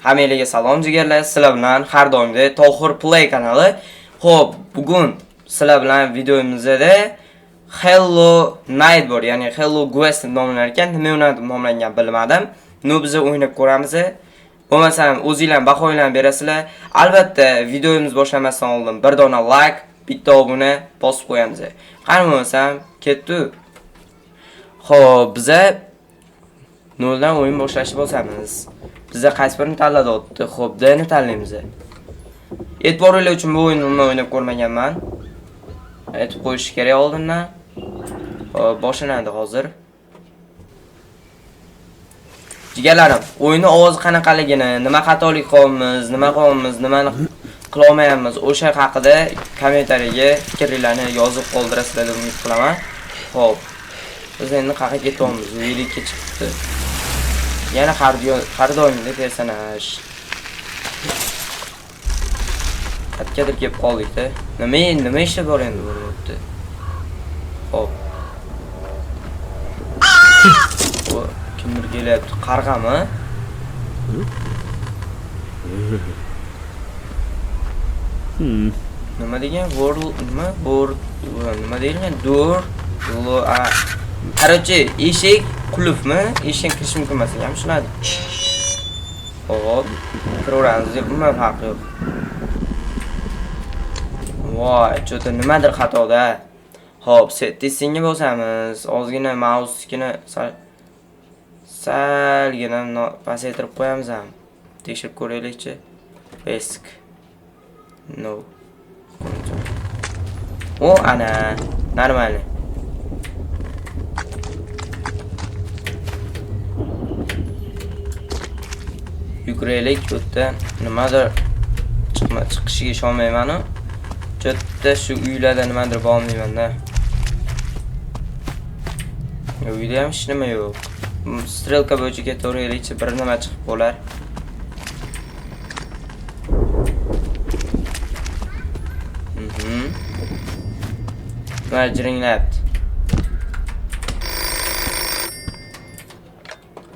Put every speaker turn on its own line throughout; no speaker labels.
Hammalarga salom jigarlar. Sizlar bilan har doimdek Tohir Play kanali. Xo'p, bugun sizlar bilan videomizda Hello Night bor, ya'ni Hello Ghost nomlanar ekan. Nima uchun nomlangan bilmadim. Biz o'ynab ko'ramiz. Bo'lmasam o'zingizlar bahoylarni berasizlar. Albatta, videomiz boshlamasdan oldin bir dona like, bitta obuna bosib qo'yamiz. Qani bo'lmasam, ketdi. Xo'p, biza noldan o'yin boshlashni bosamiz. Biza qaysi birini tanladik? Xo'p, D'ni tanlaymiz. E'tiboringiz uchun bu o'yinni o'ynab ko'rmaganman. Aytib qo'yish kerak oldindan. Xo'p, boshlanadi hozir. Jigarlarim, o'yinning ovozi qanaqaligini, nima xatolik qilamiz, nimani qila olmayapmiz, o'sha haqida kommentariyaga fikrlaringizni yozib qoldirasizlar deb umid qilaman. Xo'p. Biz endi qayerga ketyapmiz? Uylikka chiqibdi. Yana har doimdek personaj. Qatgadir kelib qoldik-da. Nima ishi bor endi bu yerda? Xo'p. Kimdir kelyapti? Qarg'ami? Nima degan? Nima degan? Короче, eshik qulfmi? Eshik kirish mumkin emas, ham tushunadi. Xo'p, kiraveramiz deb umuman farq yo'q. Voy, cho'ta nimadir xatoda. Xo'p, settingga bosamiz. Ozgina mauskini salgina pasaytirib qo'yamiz ham. Tekshirib ko'raylikchi. Basic. No. O, ana, normal. Yuguraylik, cho'tta nimadir chiqishiga ishonmayman-ku. Cho'tta shu uylarda nimadir bo'lmayman-da. Uyda ham hech nima yo'q. Strelka bo'yicha ketaveraylikchi, bir nima chiqib qolar. Majringlabdi.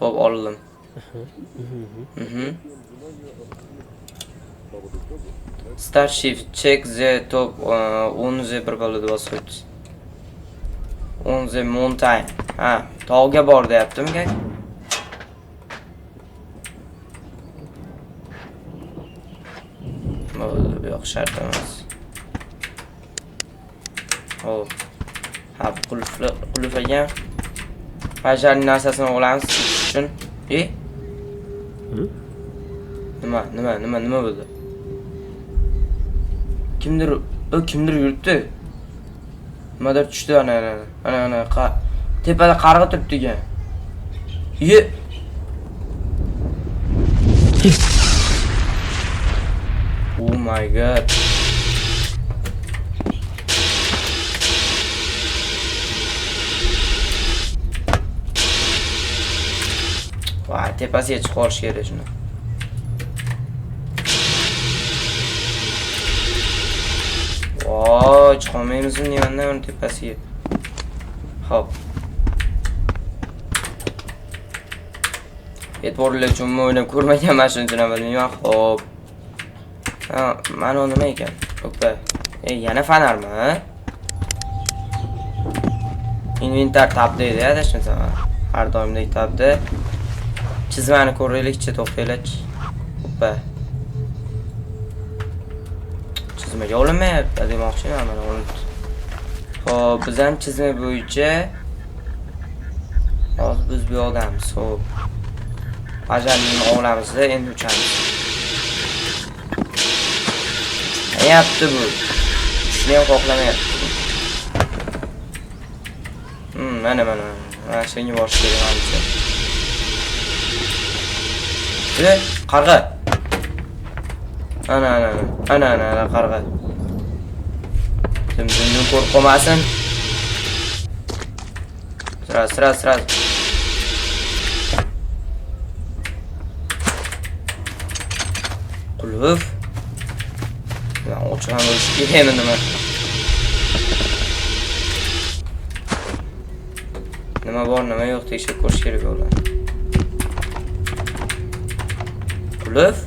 Xo'p, oldim. Start shift check the top on the bir bosib. On the mountain. Ha, tog'ga bor deyaptimi kak? Bu yo'q, shart emas. Xo'p. Ha, qulf ekan. Bajarning narsasini olamiz uchun. Nima bo'ldi? Kimdir yuribdi. Nimadir tushdi ana. Tepada qarg'a turibdi ekan. Oh my god. Vay, tepasiga chiqib olish kerak shuni. Voy, chiqolmaymizmi deyman-da uni tepasiga. Xo'p. E'tiboringiz uchun o'ynab ko'rmaganman, shuning uchun bilmayman. Xo'p. Ha, mana nima ekan? Oppa. Yana fonarmi? Inventar tab deydi, adashmasam. Har doimdek tabda. Chizmani ko'raylikchi, to'xtaylik. Oppa. Chizmaga olinmayapti demoqchiman, mana olindi. Xo'p, biz ham chizma bo'yicha hozir biz bu odammiz. Xo'p. Bajarni olamiz-da, endi uchamiz. Yapti bu. Shuni ham xohlamayapti. Mana. Mana shunga borish kerak menimcha. Qarg'a. Ana qarg'a. Kimdir ko'rib qolmasin. Sira. Qulf. Ben ochiqam bo'lish kerakmi nima? Nima bor, nima yo'q tekshirib ko'rish kerak bo'ladi. Qulf.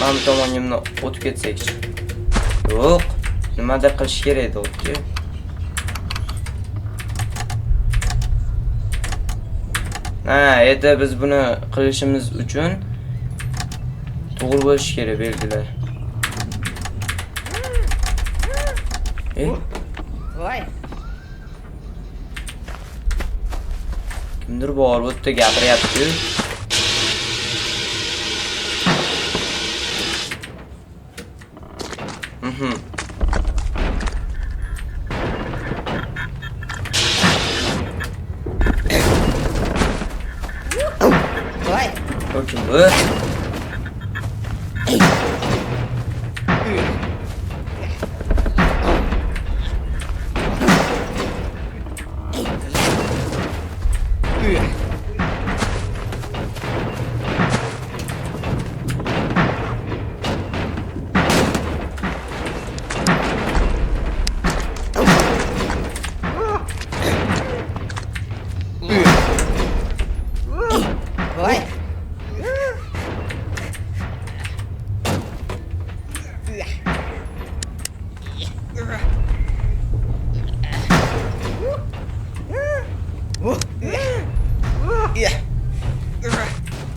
Men bu tomonga o'tib ketsak-chi. Yo'q. Nimadir qilish kerak edi o'tga. Endi biz buni qilishimiz uchun to'g'ri bo'lish kerak belgilar.
Voy.
Kimdir bor bu yerda gapiryapti.
Voy.
Kim bu?
Voy.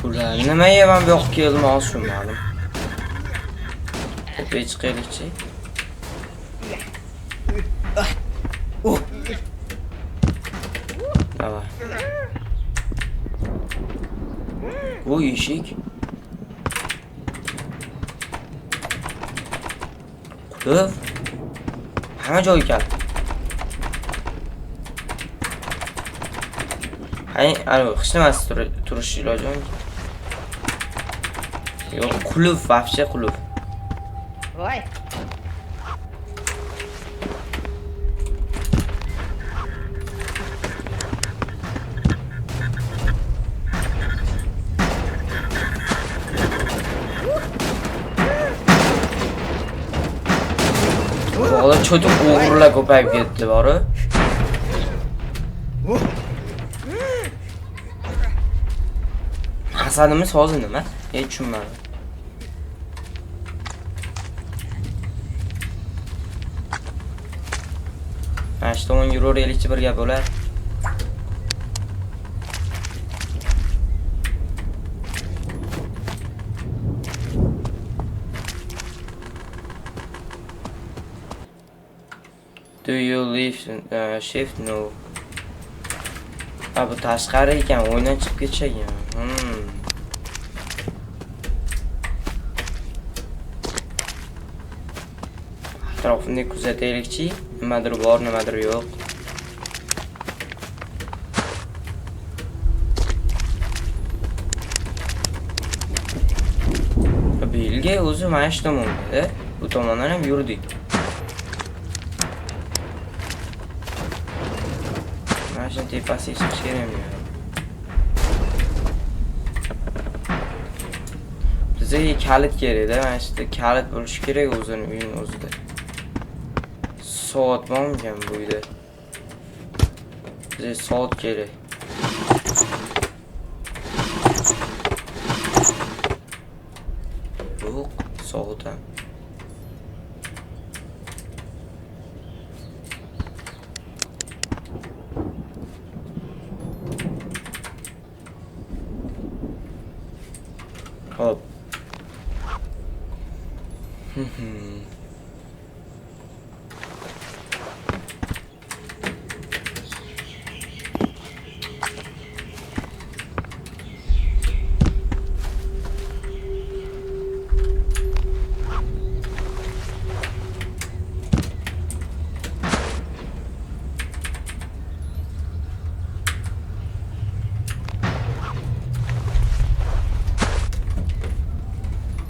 Ular nimaga men bu yoqqa keldim, tushunmadim. Qo'yib chiqaylikchi. Davay. Bu eshik. Qulf. Hamma joy ekan. Hech nimasi turish iloji yo'q. Yo'q, qulf, вообще qulf.
Voy.
Bola cho'tiq o'g'rilar ko'payib ketdi, bori. Hasadimiz hozir nima? Tushunmadim. Shu tomonga yuraveraylikchi, bir gap bo'lar. Do you leave shift? No. Bu tashqari ekan, o'yindan chiqib ketishgan. Atrofini kuzataylikchi. Nimadir bor, nimadir yo'q. Belga o'zi mana shu tomonda, bu tomondan ham yurdik. Mana shu tepasiga chiqish kerakmi? Bizga kalit kerak-da, mana shu kalit bo'lishi kerak o'zining uyining o'zida. Soat bormikan bu uyda? Bizga soat kerak. Yo'q, soat ham. Hop.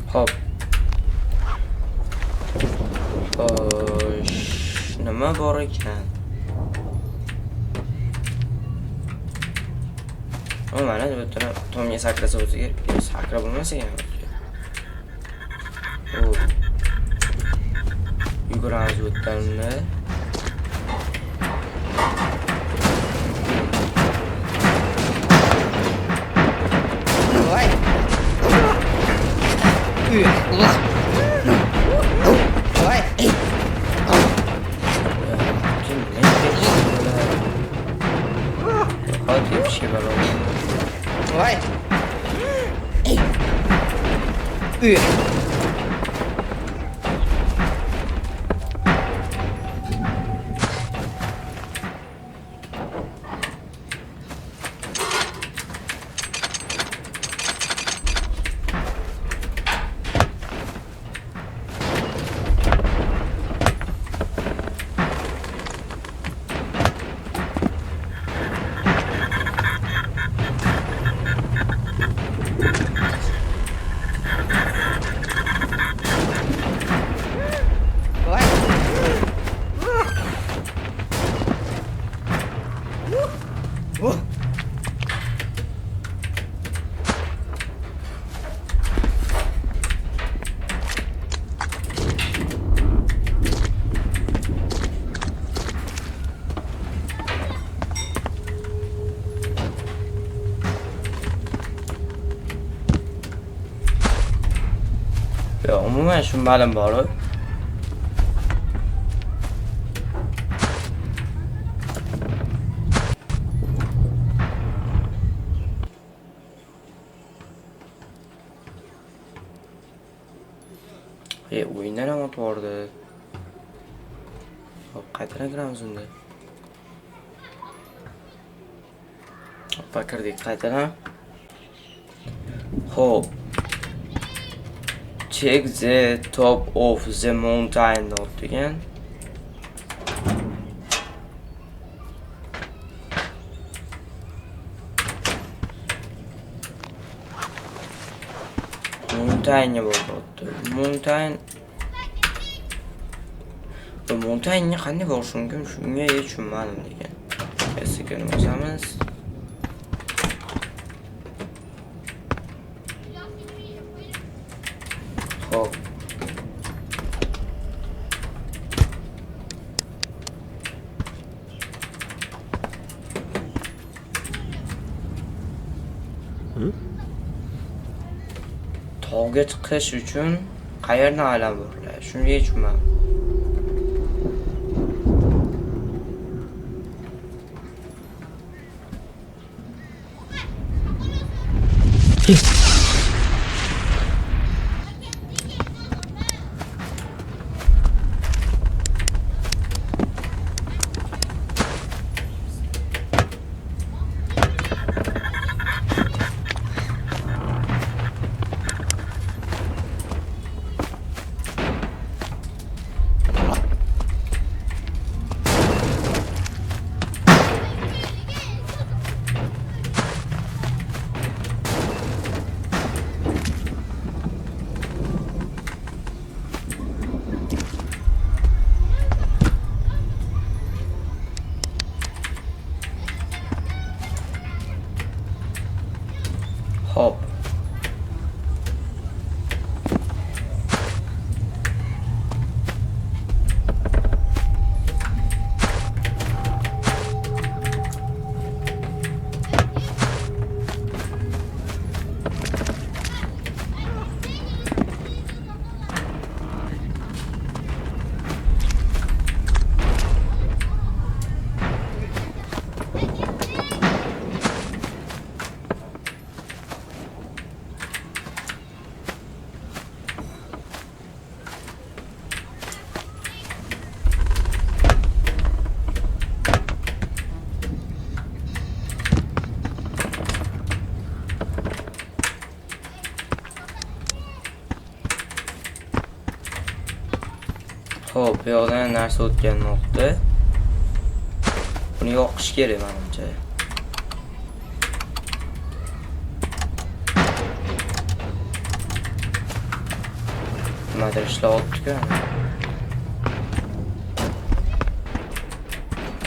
Hop. Nima bor ekan? Mana bu yerda tomga sakrasa o'ziga sakra bo'lmasa ham. Yuguramiz bu yerdan.
Voy.
Hadi bir şey var orada.
Voy. Voy.
Ya umuman shu ma'lum bor. O'yindan ham o'tib bordi. Hop, qaytadan kiramiz unda. Hoppa, kirdik qaytadan. Hop. Check the top of the mountain degan. Mountainga bo'lyapti. Mountainga qanday borish mumkin? Shunga hech tushunmadim degan. Sekin bosamiz. Hop. Tog'ga chiqish uchun qayerdan aylanib boriladi? Shuni hech tushunmadim. Hop. Hop, bu yoqdan narsa o'tganmoqda. Buni yoqish kerak menimcha. Nimadir ishlayapti-ku.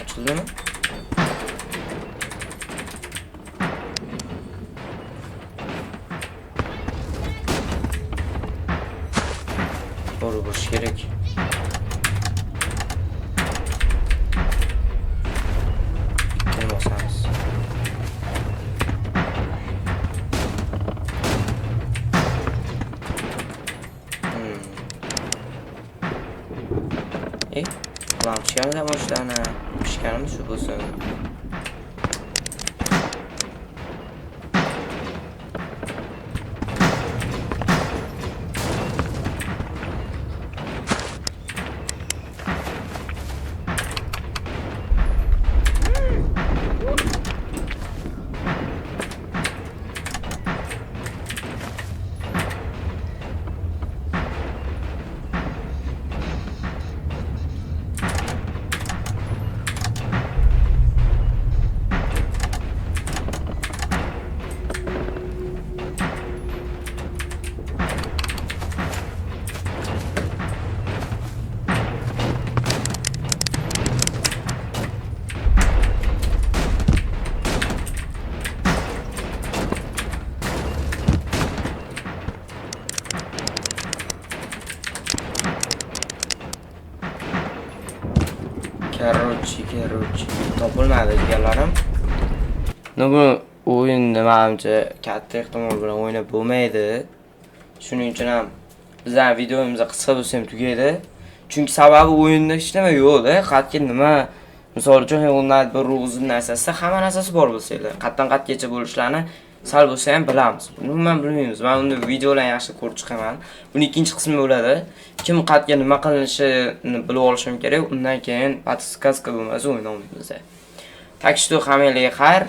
Ochildimi? To'g'ri bo'lishi kerak. Lampochkani tamoshlarni pishganimiz shu bo'lsin. Короче, topilmadi deganlarim. Bu o'yin menimcha katta ehtimol bilan o'ynab bo'lmaydi. Shuning uchun ham bizning videomiz qisqa bo'lsa ham tugaydi. Chunki sababi o'yinda hech nima yo'q-da. Qatga nima, misol uchun Hellonite bir uzun narsasi, hamma narsasi bor bo'lsa-da, qatdan qatgacha bo'lishlarini sal bo'lsa ham bilamiz. Umuman bilmaymiz. Men unda videolarni yaxshi ko'rib chiqaman. Buning ikkinchi qismi bo'ladi. Kim qatga nima qilinishini bilib olishim kerak. Undan keyin podskaska bo'lmasa o'ynaymiz. Так что hammanglarga xayr.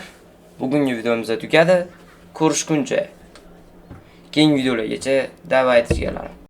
Bugungi videomiz tugadi. Ko'rishguncha. Keyingi videolargacha давайте jigarlarim.